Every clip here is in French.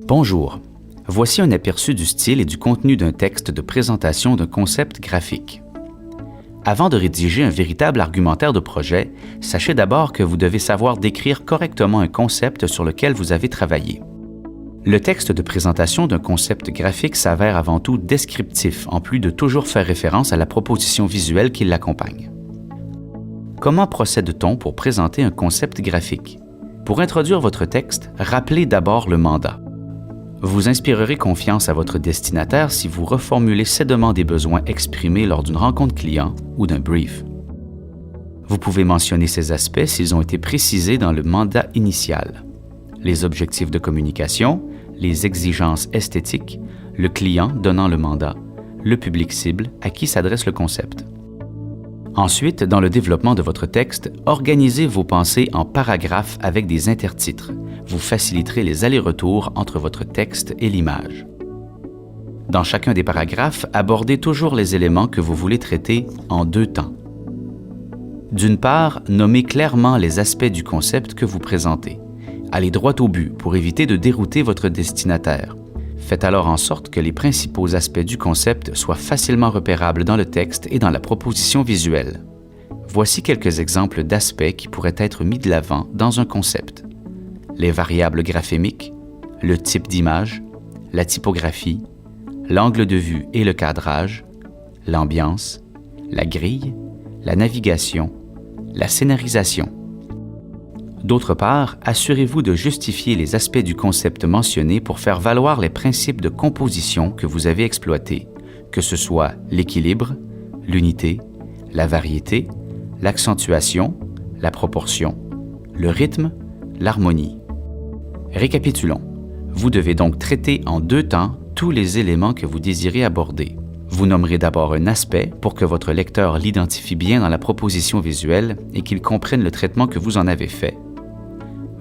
Bonjour, voici un aperçu du style et du contenu d'un texte de présentation d'un concept graphique. Avant de rédiger un véritable argumentaire de projet, sachez d'abord que vous devez savoir décrire correctement un concept sur lequel vous avez travaillé. Le texte de présentation d'un concept graphique s'avère avant tout descriptif, en plus de toujours faire référence à la proposition visuelle qui l'accompagne. Comment procède-t-on pour présenter un concept graphique? Pour introduire votre texte, rappelez d'abord le mandat. Vous inspirerez confiance à votre destinataire si vous reformulez ses demandes et besoins exprimés lors d'une rencontre client ou d'un brief. Vous pouvez mentionner ces aspects s'ils ont été précisés dans le mandat initial. Les objectifs de communication, les exigences esthétiques, le client donnant le mandat, le public cible à qui s'adresse le concept. Ensuite, dans le développement de votre texte, organisez vos pensées en paragraphes avec des intertitres. Vous faciliterez les allers-retours entre votre texte et l'image. Dans chacun des paragraphes, abordez toujours les éléments que vous voulez traiter en deux temps. D'une part, nommez clairement les aspects du concept que vous présentez. Allez droit au but pour éviter de dérouter votre destinataire. Faites alors en sorte que les principaux aspects du concept soient facilement repérables dans le texte et dans la proposition visuelle. Voici quelques exemples d'aspects qui pourraient être mis de l'avant dans un concept. Les variables graphémiques, le type d'image, la typographie, l'angle de vue et le cadrage, l'ambiance, la grille, la navigation, la scénarisation. D'autre part, assurez-vous de justifier les aspects du concept mentionné pour faire valoir les principes de composition que vous avez exploités, que ce soit l'équilibre, l'unité, la variété, l'accentuation, la proportion, le rythme, l'harmonie. Récapitulons. Vous devez donc traiter en deux temps tous les éléments que vous désirez aborder. Vous nommerez d'abord un aspect pour que votre lecteur l'identifie bien dans la proposition visuelle et qu'il comprenne le traitement que vous en avez fait.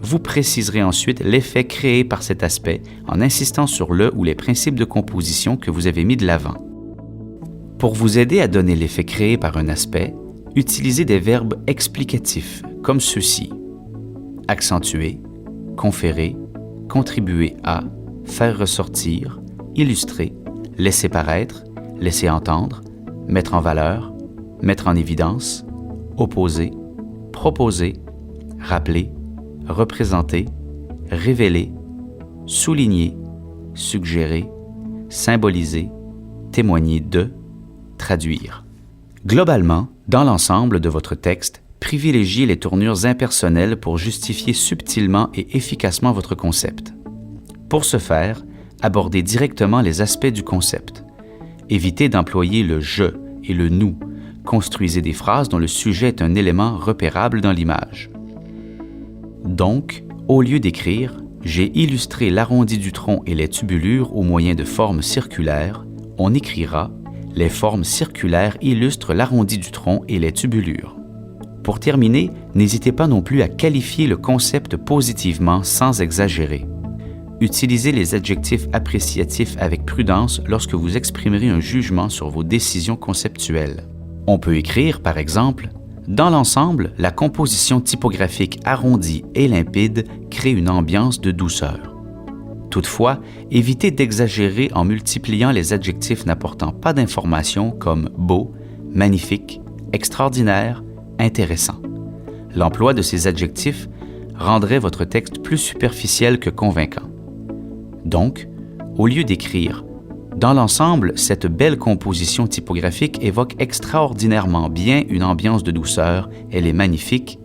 Vous préciserez ensuite l'effet créé par cet aspect en insistant sur le ou les principes de composition que vous avez mis de l'avant. Pour vous aider à donner l'effet créé par un aspect, utilisez des verbes explicatifs comme ceux-ci: accentuer, conférer, contribuer à, faire ressortir, illustrer, laisser paraître, laisser entendre, mettre en valeur, mettre en évidence, opposer, proposer, rappeler, représenter, révéler, souligner, suggérer, symboliser, témoigner de, traduire. Globalement, dans l'ensemble de votre texte, privilégiez les tournures impersonnelles pour justifier subtilement et efficacement votre concept. Pour ce faire, abordez directement les aspects du concept. Évitez d'employer le « je » et le « nous ». Construisez des phrases dont le sujet est un élément repérable dans l'image. Donc, au lieu d'écrire « J'ai illustré l'arrondi du tronc et les tubulures au moyen de formes circulaires », on écrira « Les formes circulaires illustrent l'arrondi du tronc et les tubulures ». Pour terminer, n'hésitez pas non plus à qualifier le concept positivement sans exagérer. Utilisez les adjectifs appréciatifs avec prudence lorsque vous exprimerez un jugement sur vos décisions conceptuelles. On peut écrire, par exemple, « Dans l'ensemble, la composition typographique arrondie et limpide crée une ambiance de douceur. » Toutefois, évitez d'exagérer en multipliant les adjectifs n'apportant pas d'informations comme « beau »,« magnifique »,« extraordinaire », « intéressant ». L'emploi de ces adjectifs rendrait votre texte plus superficiel que convaincant. Donc, au lieu d'écrire « Dans l'ensemble, cette belle composition typographique évoque extraordinairement bien une ambiance de douceur, elle est magnifique »,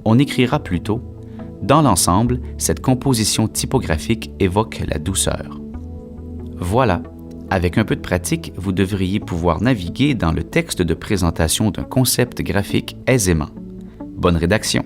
on écrira plutôt « Dans l'ensemble, cette composition typographique évoque la douceur ». Voilà, avec un peu de pratique, vous devriez pouvoir naviguer dans le texte de présentation d'un concept graphique aisément. Bonne rédaction!